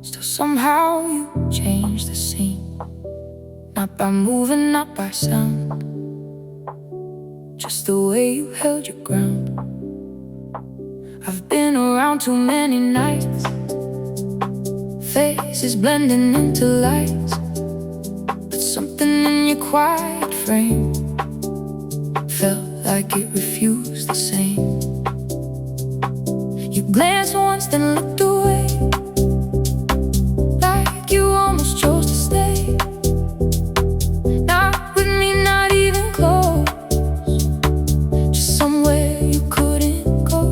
Still somehow you change the scene. Not by moving, not by sound, just the way you held your ground. I've been around too many nights, faces blending into lights, but something in your quiet frame felt like it refused the same. You glanced once, then looked away, like you almost chose to stay. Not with me, not even close, just somewhere you couldn't go.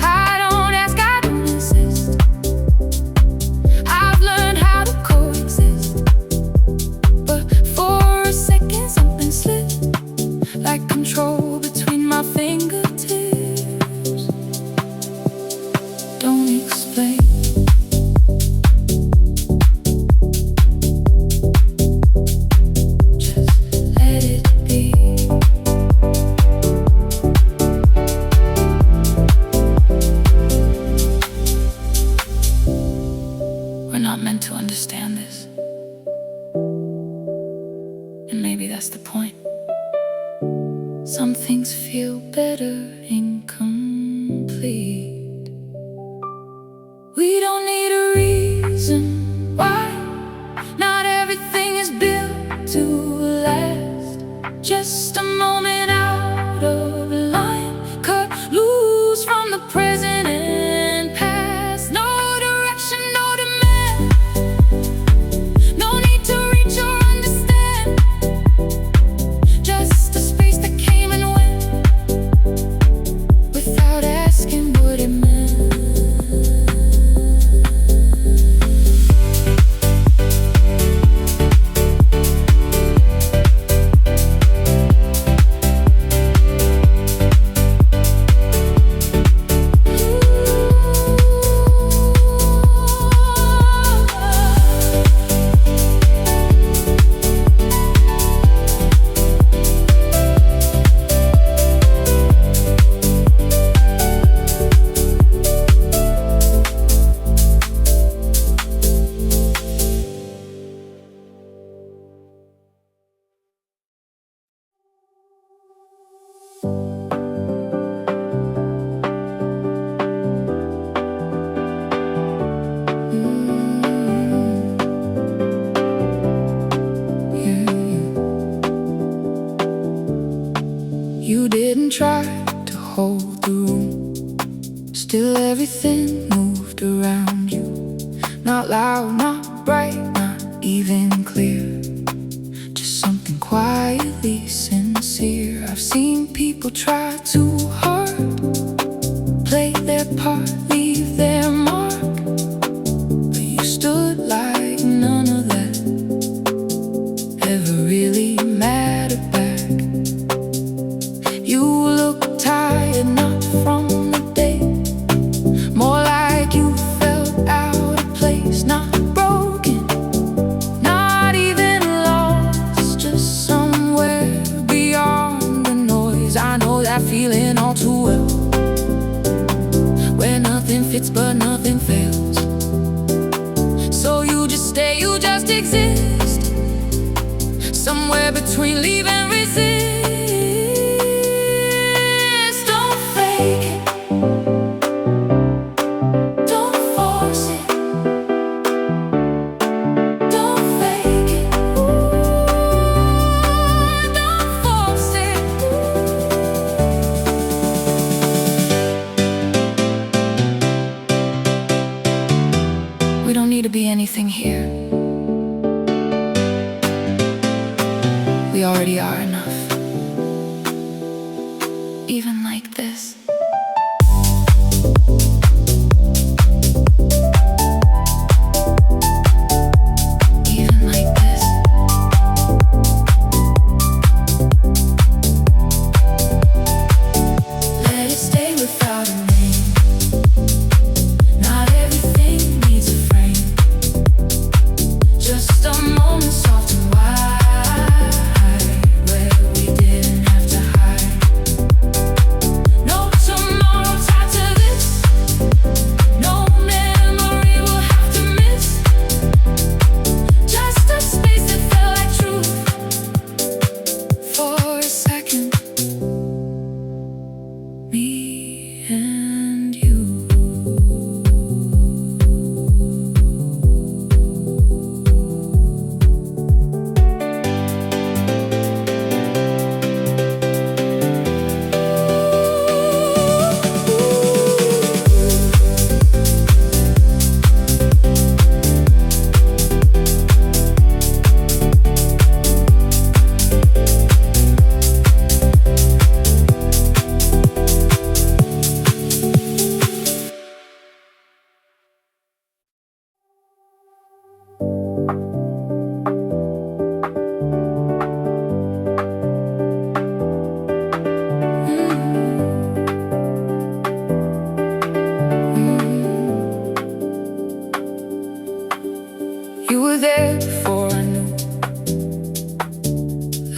I don't ask, I don't insist. I've learned how to coexist, but for a second something slipped, like control between my fingertips. Don't explain, just let it be. We're not meant to understand this, and maybe that's the point. Some things feel better incomplete. We don't need a reason why. Not everything is built to last. Just a moment out of line, cut loose from the present and past. No direction, no demand, no need to reach or understand. Just a space that came and went, without asking what it meant. You didn't try to hold the room, still everything moved around you. Not loud, not bright, not even clear, just something quietly sincere. I've seen people try too hard, play their part, leave their mark, but you stood like none of that ever really mattered back. You look tired, not from the day, more like you felt out of place. Not broken, not even lost, just somewhere beyond the noise. I know that feeling all too well, where nothing fits but nothing fails. So you just stay, you just exist, somewhere between leave and resist. We don't need to be anything here. We already are enough, even like this. Even like this. Let it stay without a name. Not everything needs a frame.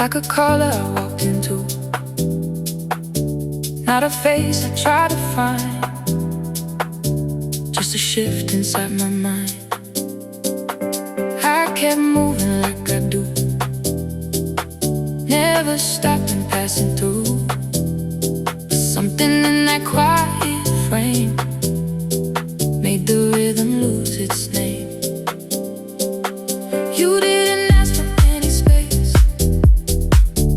like a color I walked into, not a face I try to find, just a shift inside my mind. I kept moving like I do, never stopping, passing through. Something in that quiet frame made the rhythm lose its name. You didn't ask for any space,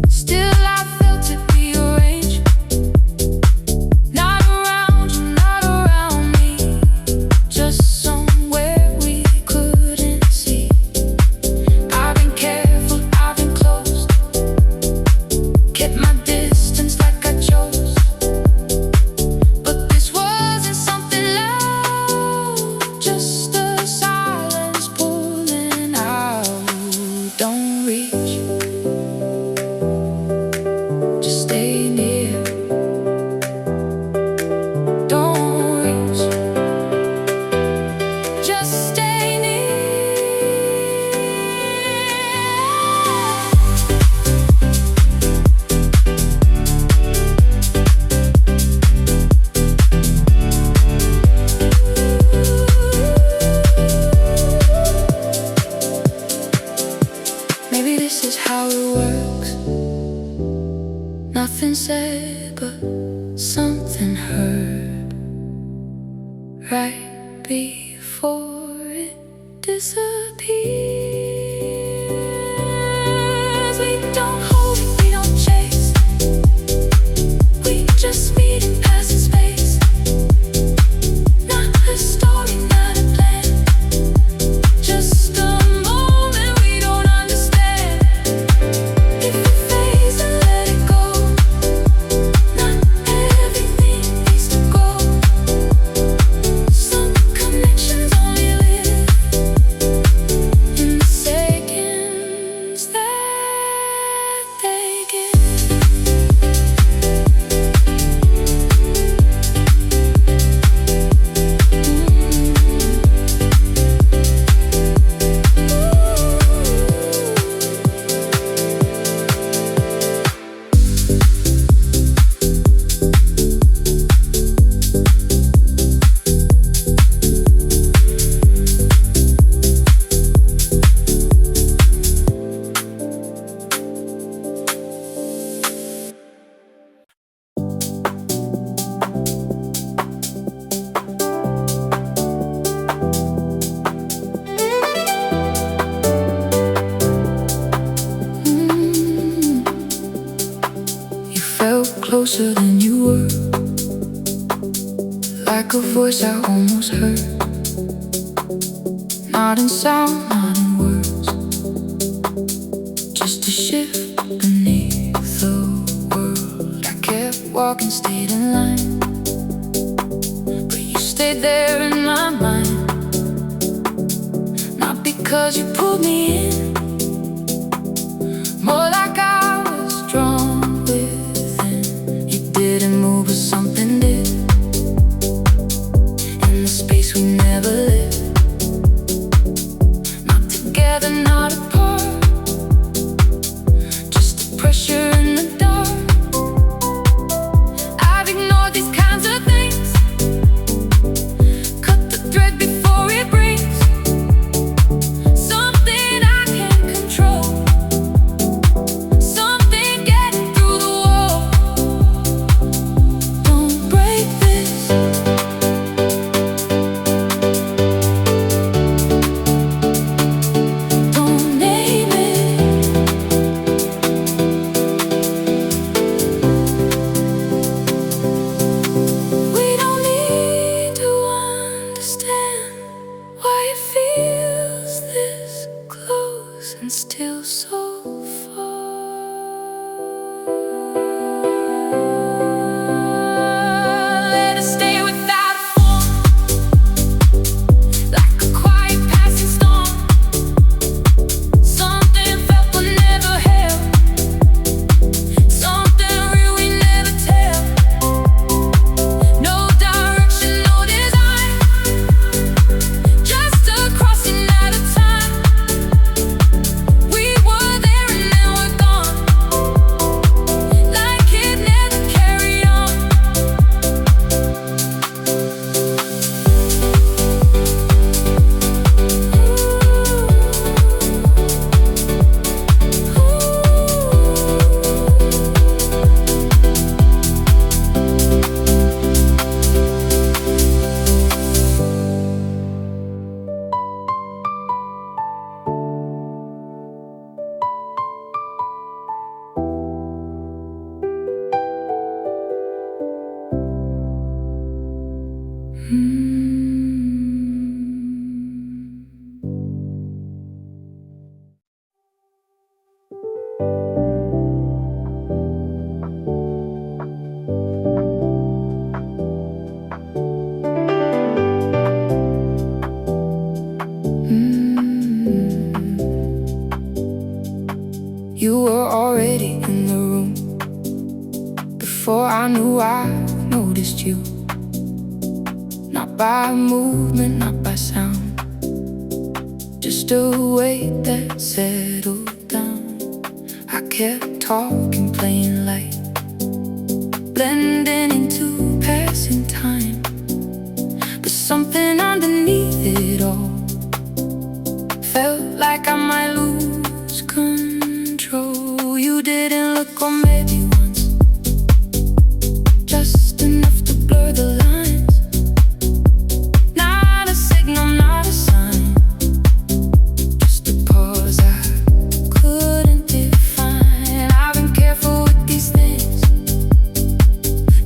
still I felt it rearrange. Not around you, not around me, just somewhere we couldn't see. I've been careful, I've been close, kept my distance like I chose. But this wasn't something loud, just the silence pulling out. Don't reach, just stay near. Don't reach, just stay near. Maybe this is how it works. Nothing said, but something heard right before it disappears. We don't hold it, we don't chase, we just meet in passing space. Not a story, not a plan, just a moment we don't understand. If we face and let it go, not everything needs to go. Some connections only live in the seconds that they give. You felt closer than you were, like a voice I almost heard. Not in sound, not in words, just a shift beneath the world. I kept walking, stayed in line, but you stayed there in my mind. Not because you pulled me in, more like I was drawn within. You didn't move, but something did, in the space we never lived. Not together, not apart, just the pressure in the dark. I've ignored these kinds of things, cut the thread before it breaks. Something I can't control, something getting through the wall. Don't break this, don't name it. We don't need to understand why it feels this close and still so far. Let us stay without a form, like a quiet passing storm. Something felt but never held, something real we never tell. No direction, no design, just a crossing at a time. We were I knew I noticed you. Not by movement, not by sound, just a weight that settled down. I kept talking, playing light, blending into passing time. But something underneath it all felt like I might lose control. You didn't look, or maybe once, just enough to blur the lines. Not a signal, not a sign, just a pause I couldn't define. I've been careful with these things,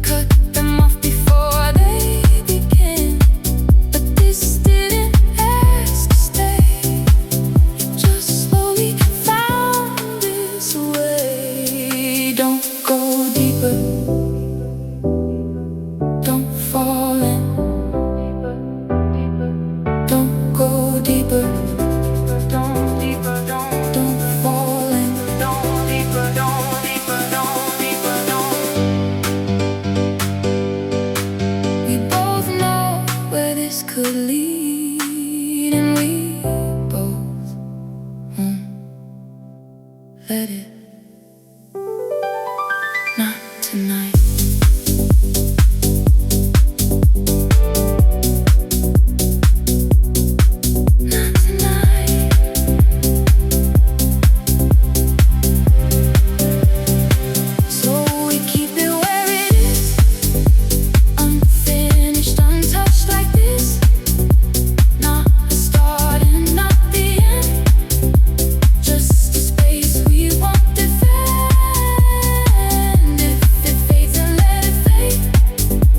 cut them off before they begin. But this didn't ask to stay, it just slowly found its way. Don't go deeper, don't fall in. Don't go deeper, don't fall in. We both know where this could lead, and we both won't let it. Not tonight. Not tonight. So we keep it where it is, unfinished, untouched like this. Not the start and not the end, just a space we won't defend. If it fades, then let it fade.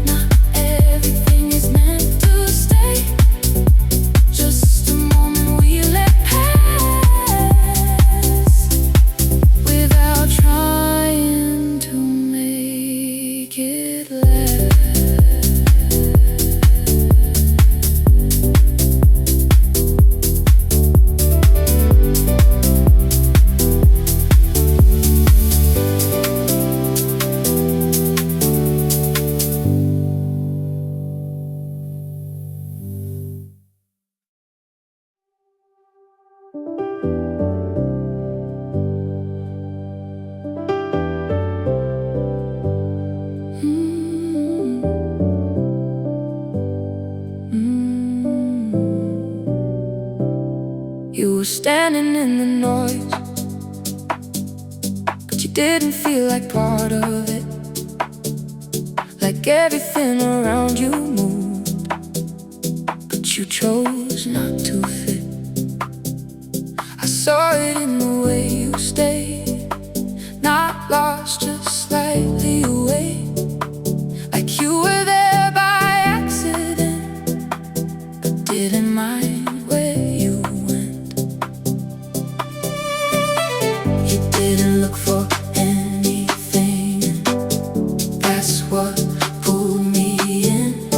Not everything is meant to stay, just a moment we let pass, without trying to make it last. You were standing in the noise, but you didn't feel like part of it. Like everything around you moved, but you chose not to fit. I saw it in the way you stayed, not lost, just slightly away. Like you were there by accident, but didn't mind where you went. You didn't look for anything, that's what pulled me in.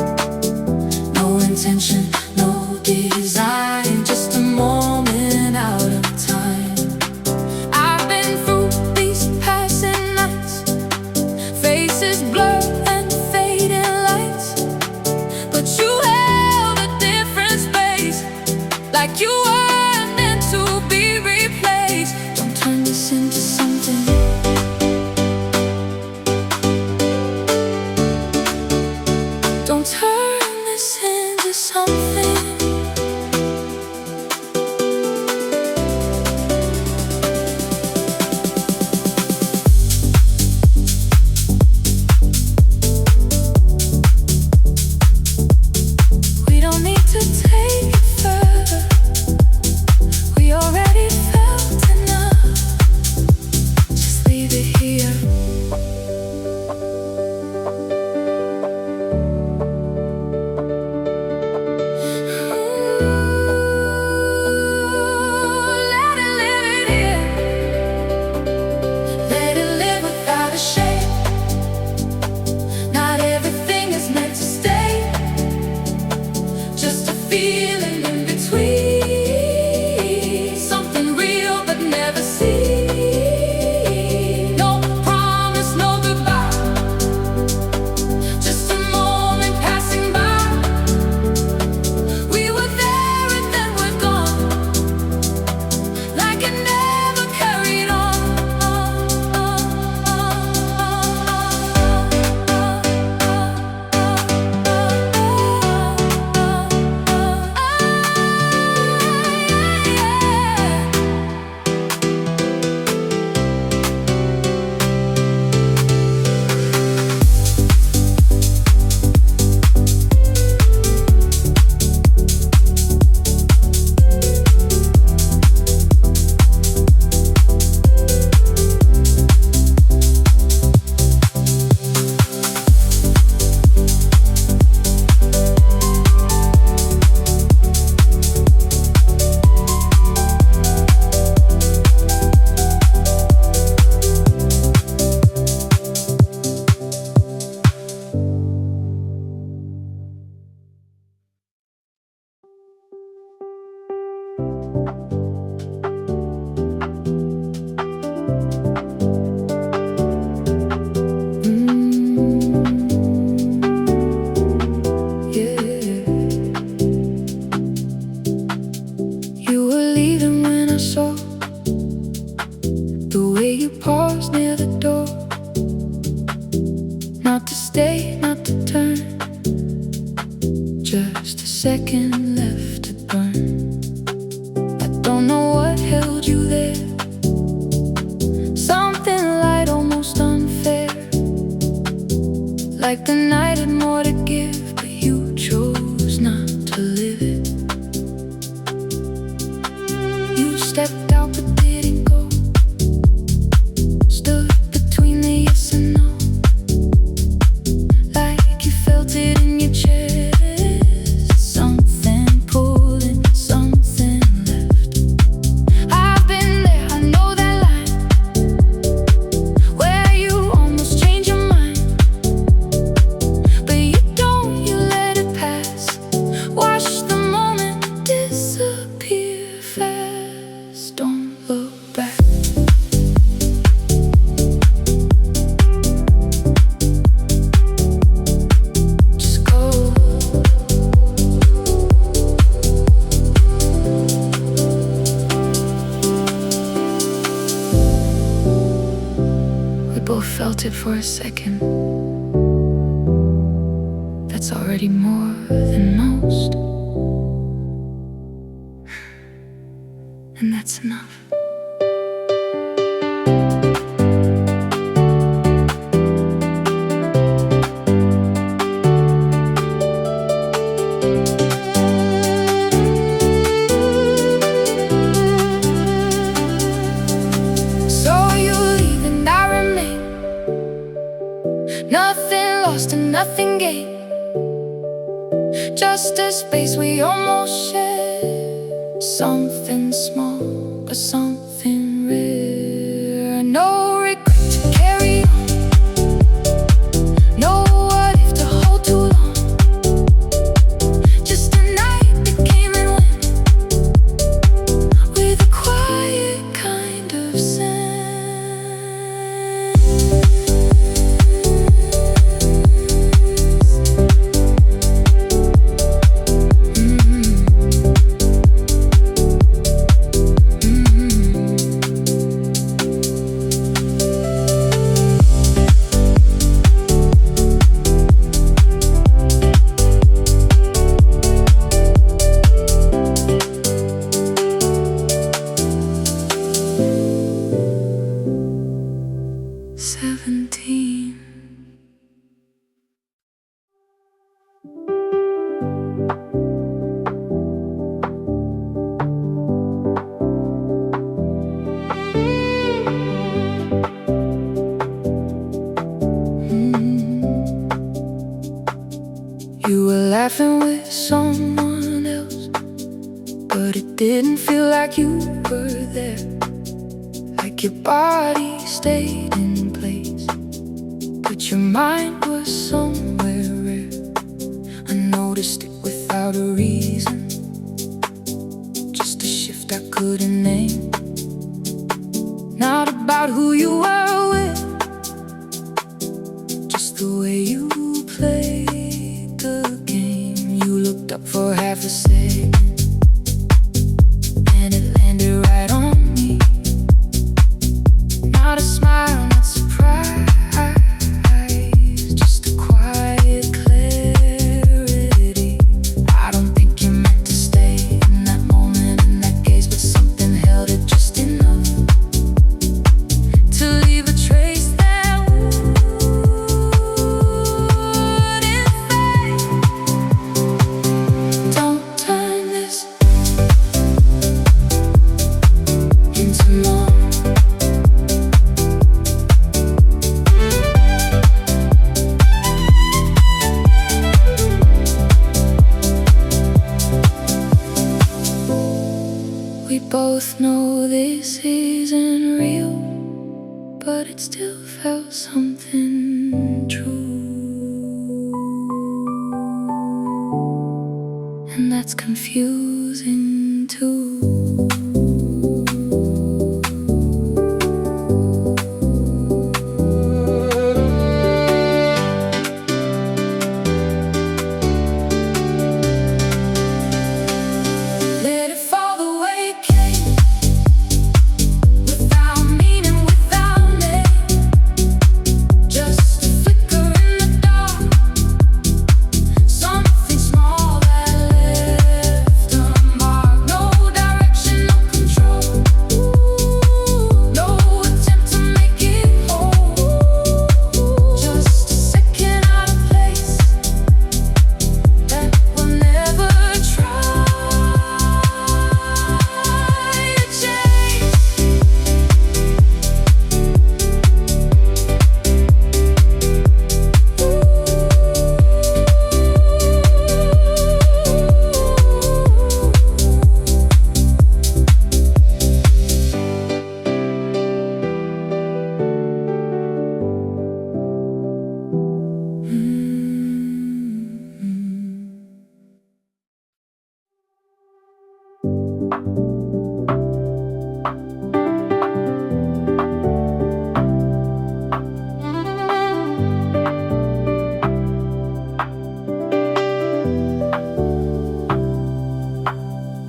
No intention, no design, just a moment out of time. I've been through these passing nights, faces blur and fading lights, but you held a different space, like you weren't meant to be replaced. Don't turn this into something, don't turn this into something. We don't need to take it further, we already felt enough. Just leave it here. Let it live it here. Let it live without a shape. Not everything is meant to stay, just a feeling in between. Something real but never seen. No promise, no goodbye, Yeah. You were leaving when I saw the way you paused near the door. Not to stay, not to turn, just a second left to burn. I don't know what held you there. Something light, almost unfair, like the night had more to give, but you chose not to live it. You stepped out but didn't go, stood between the yes and no, like you felt it in your chest. Something pulling, something left. I've been there, I know that line, where you almost change your mind, but you don't, you let it pass. Watch the moment disappear fast. Don't look back. Just go. We both felt it for a second. That's already more than most, and that's enough. So you leave and I remain, nothing lost and nothing gained, just a space we almost share. Something small, but something rare. No regret to carry on, no what if to hold too long. Just a night that came and went, with a quiet kind of sense. You were laughing with someone else, but it didn't feel like you were there. Like your body stayed in place, but your mind was somewhere rare. I noticed it without a reason, just a shift I couldn't name. Not about who you were with, just the way you played the game. You looked up for half a second, and it landed right on me. Not a smile, not surprise, just a quiet clarity. I don't think you meant to stay in that moment, in that gaze, but something held it just enough to leave a trace that wouldn't fade. Don't turn this into more. We both know this isn't real, but it still felt something true. And that's confusing too.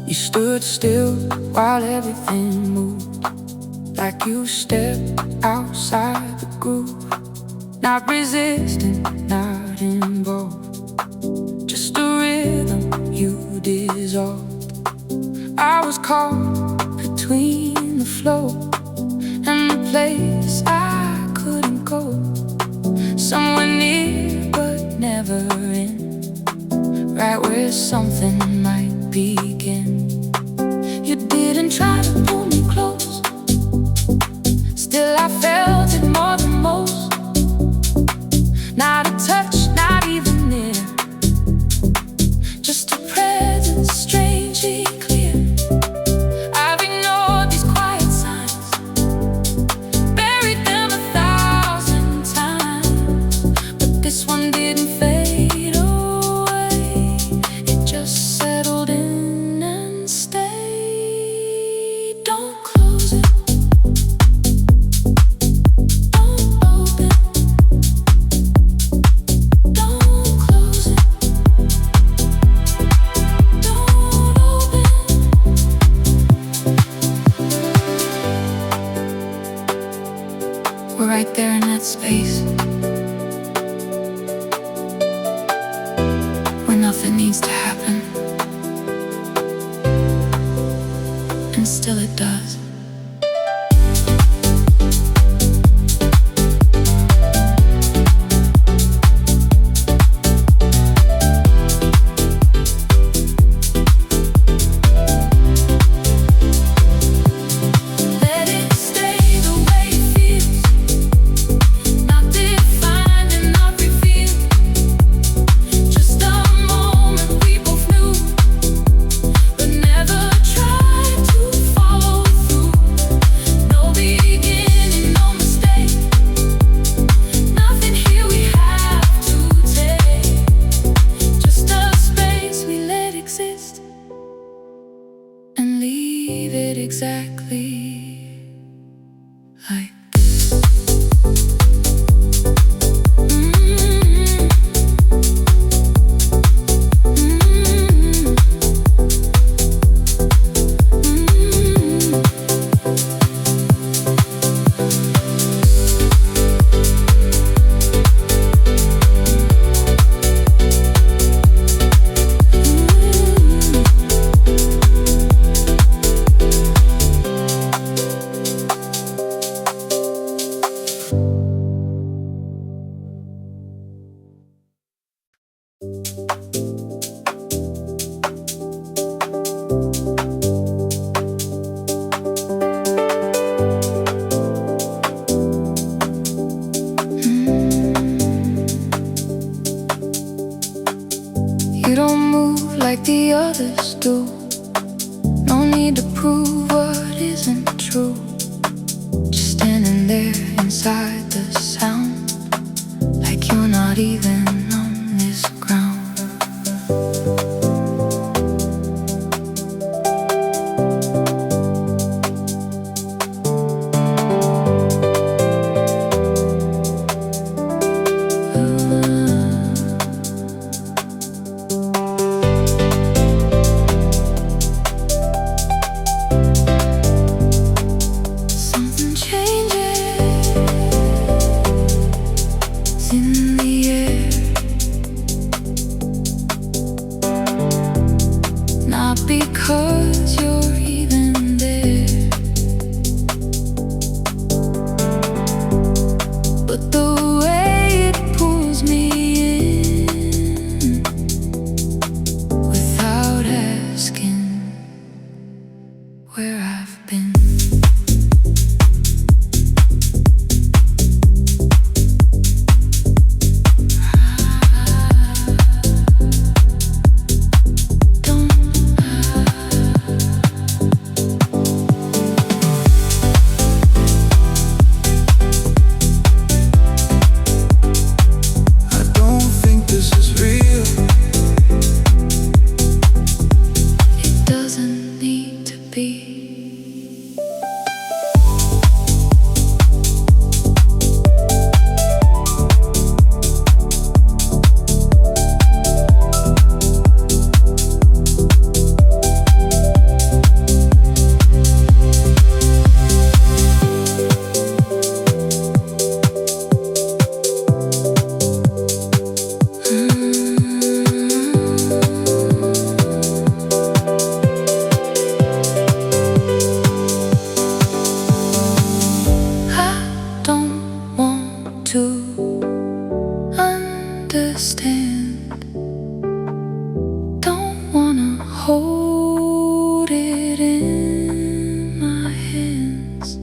You stood still while everything moved, like you stepped outside the groove. Not resistant, not involved, just a rhythm you dissolved. I was caught between the flow and the place I couldn't go. Somewhere near but never in, right where something might begin. You didn't try to pull me close, still I felt it more than most. Not a touch, not even near, just a presence strangely clear. I've ignored these quiet signs, buried them 1,000 times, but this one didn't fade away. It just settled in and stayed. Don't close it, don't open, don't close it, don't open. We're right there in that space where nothing needs to happen, and still it does. Let it stay the way it feels, not defined and not revealed. Just a moment we both knew, but never tried to follow through. No beginning, no mistake, nothing here we have to take. Just a space we let exist and leave it exactly like this. You don't move like the others do. No need to prove what isn't true. Just standing there inside the sound, like you're not even on this ground. Something changes in the air, not because you're even there, but the way it pulls me in without asking where I've been. I don't think this is real. It doesn't need to be. hold it in my hands.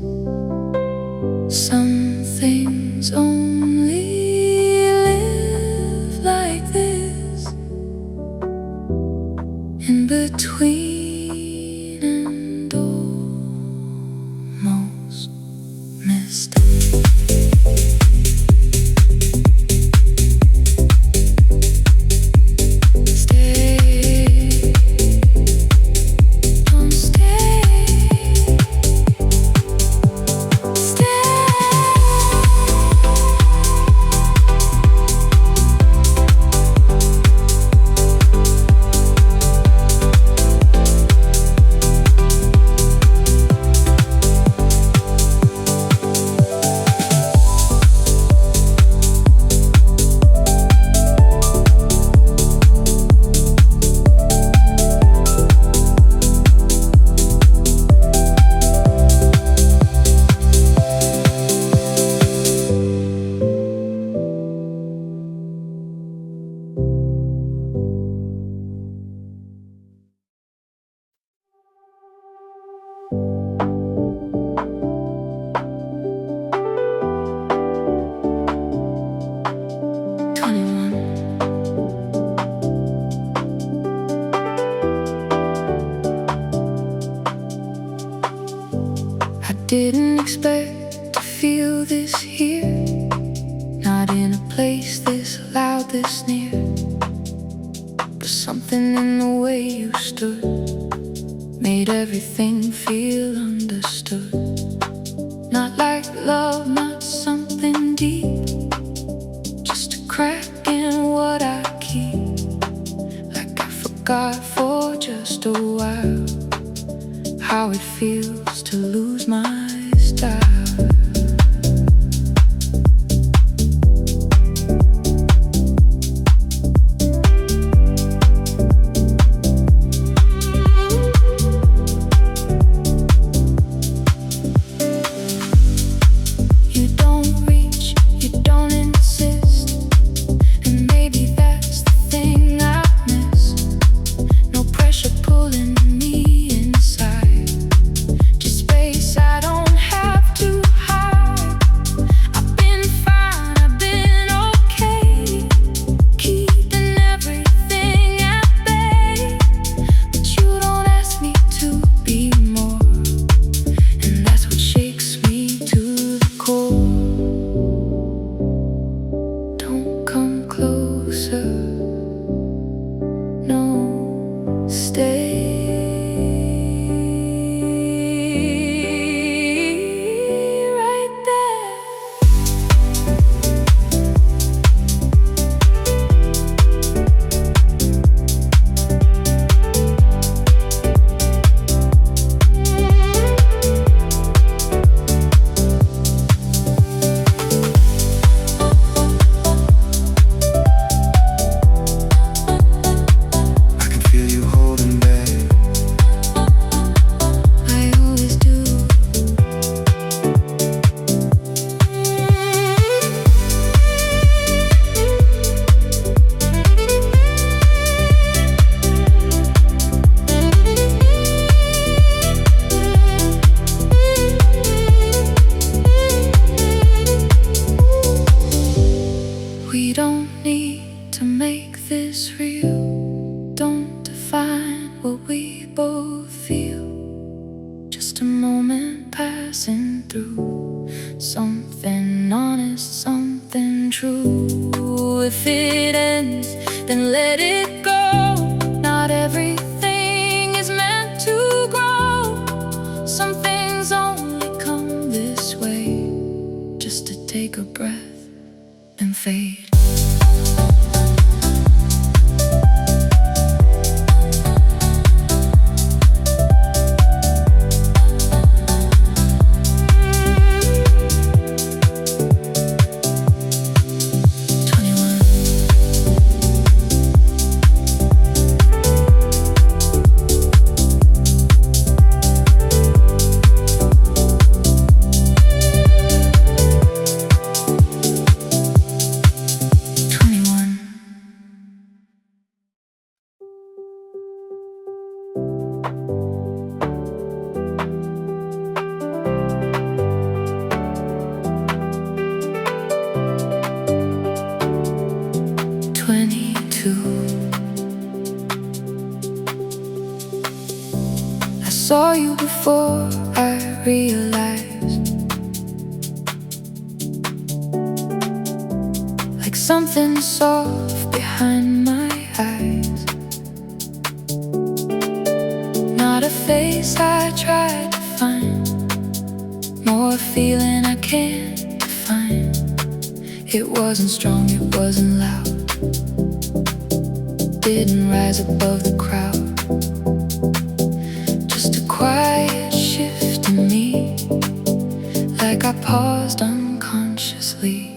Some things only live like this, in between and almost missed. Didn't expect to feel this here, not in a place this loud, this near. But something in the way you stood made everything feel understood. Not like love, not something deep, just a crack in what I keep. Like I forgot for just a while how it feels to lose my style. You don't reach, you don't insist, and maybe that's the thing I miss. No pressure pulling me inside, just space I don't have to hide. I've been fine, I've been okay, keeping everything at bay. But you don't ask me to be more, and that's what shakes me to the core. Don't come closer, no, stay right there. I can feel you holding back. I always do. We don't need to make this real. Don't define what we both feel. Just a moment passing through, something honest, something true. If it ends, then let it go. Not everything is meant to grow. Some things only come this way, just to take a breath and fade. saw you before I realized, like something soft behind my eyes. Not a face I tried to find, more a feeling I can't define. It wasn't strong, it wasn't loud, didn't rise above the crowd. Just a quiet shift in me, like I paused unconsciously.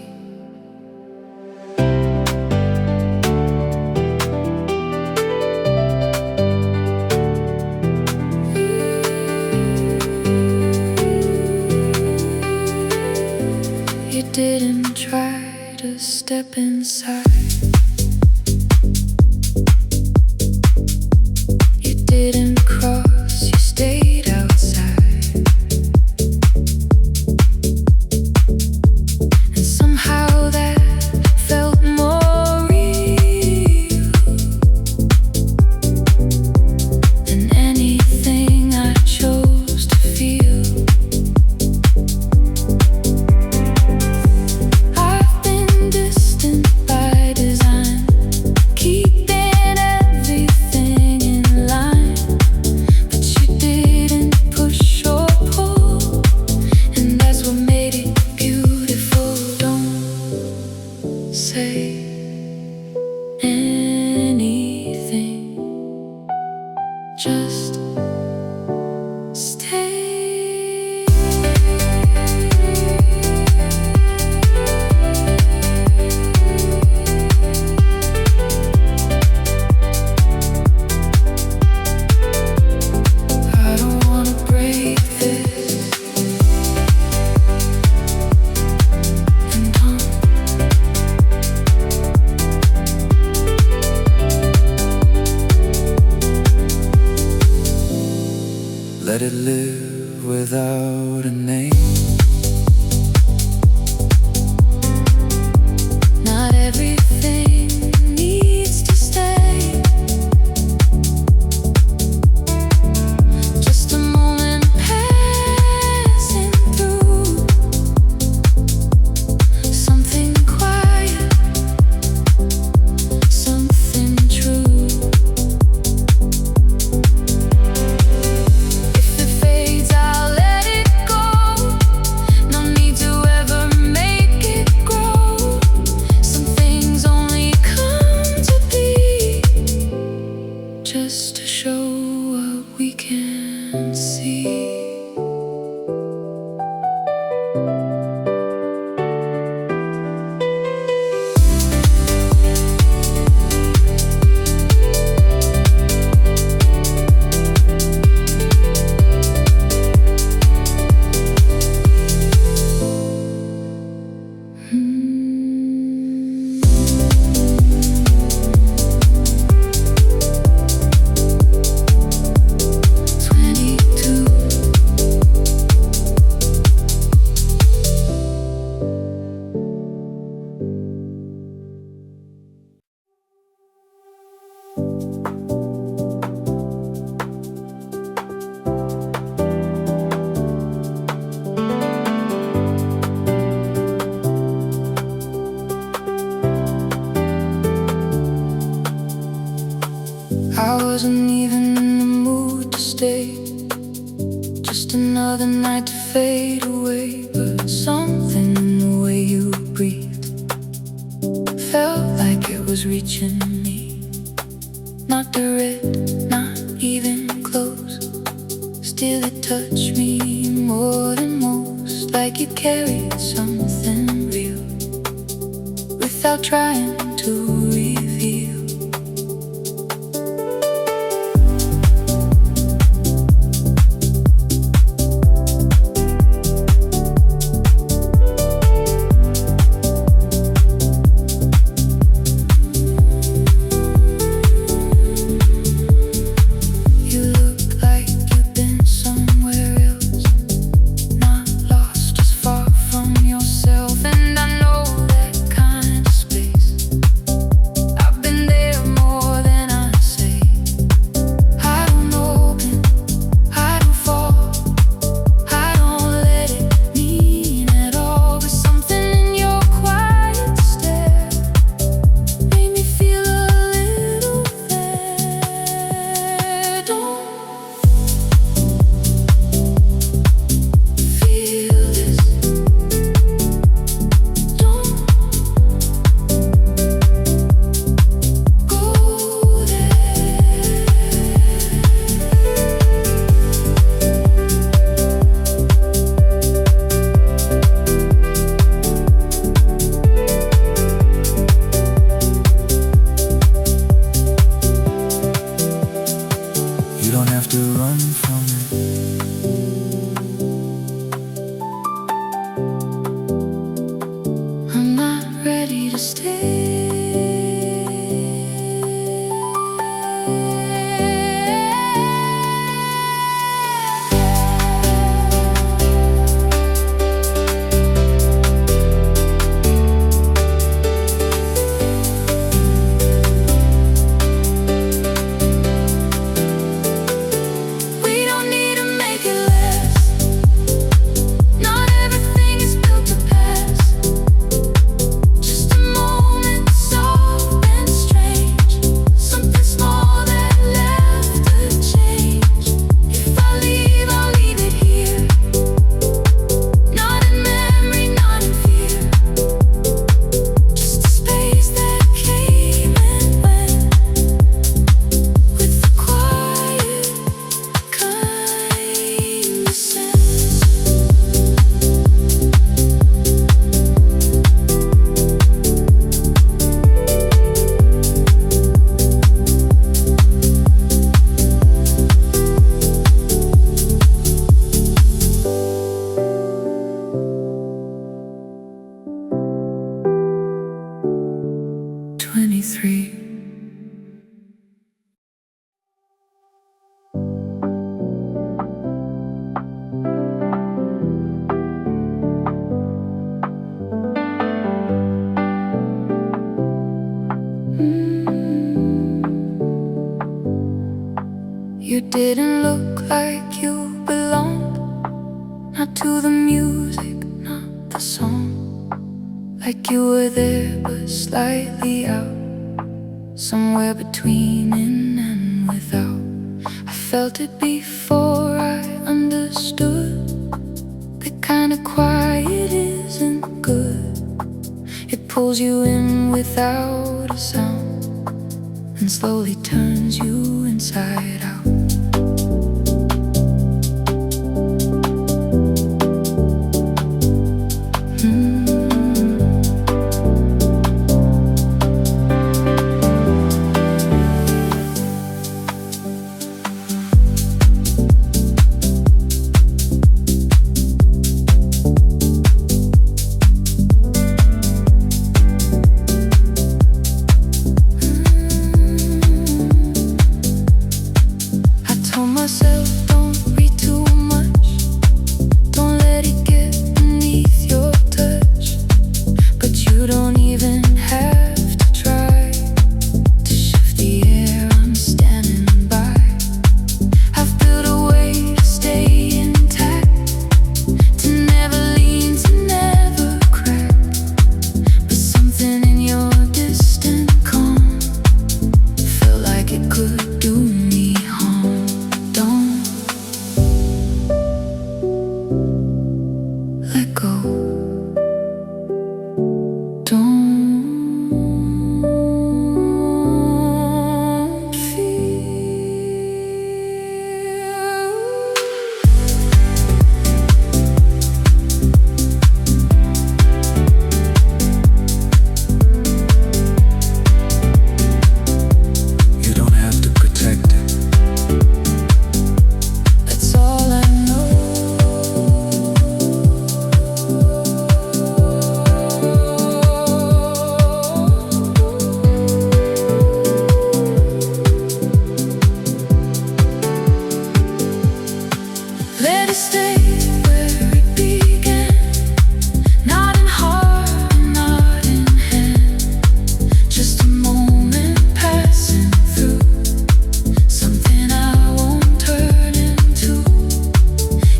You didn't try to step inside, you didn't cross, you stayed outside. And somehow that felt more real than anything I chose to feel. I've been distant by design, keeping everything in line, but you didn't push or pull, and that's what made it beautiful. Don't say anything, just stay. I don't wanna break this, and don't. Let it live without a name. Not everything needs to stay. Just a moment passing through, something quiet, something true. If it fades, I'll let it go. No need to ever make it grow. Some things only come to be, just to show what we can see. Hmm. 22. I wasn't even in the mood to stay, just another night to fade away. But something in the way you breathed felt like it was reaching me. Not direct, not even close, still it touched me more than most. Like you carried something real without trying to reveal. You look like you've been somewhere else, not lost, just far from yourself. And I know that kind of space run from it. I'm not ready to stay. 23. You didn't look like you belonged, not to the music, not the song. Like you were there but slightly out, somewhere between in and without. I felt it before I understood. The kind of quiet isn't good. It pulls you in without a sound and slowly turns you inside out. Myself, don't read too much, don't let it get beneath your touch. But you don't even have to try to shift the air I'm standing by. I've built a way to stay intact, to never lean, to never crack. But something in your distant calm felt like it could do me harm. Let go. Don't feel. You don't have to protect it. That's all I know. Let it stay where it began, not in heart and not in hand. Just a moment passing through, something I won't turn into.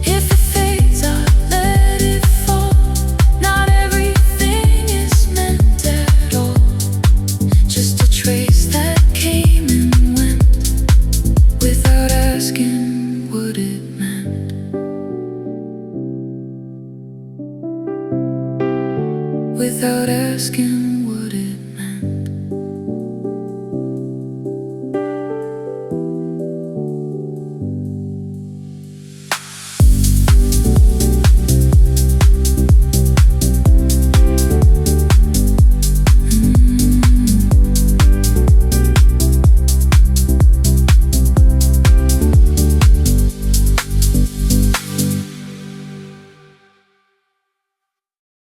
If it fades, I'll let it fall. Not everything is meant at all, just a trace that came and went without asking what it meant. Without asking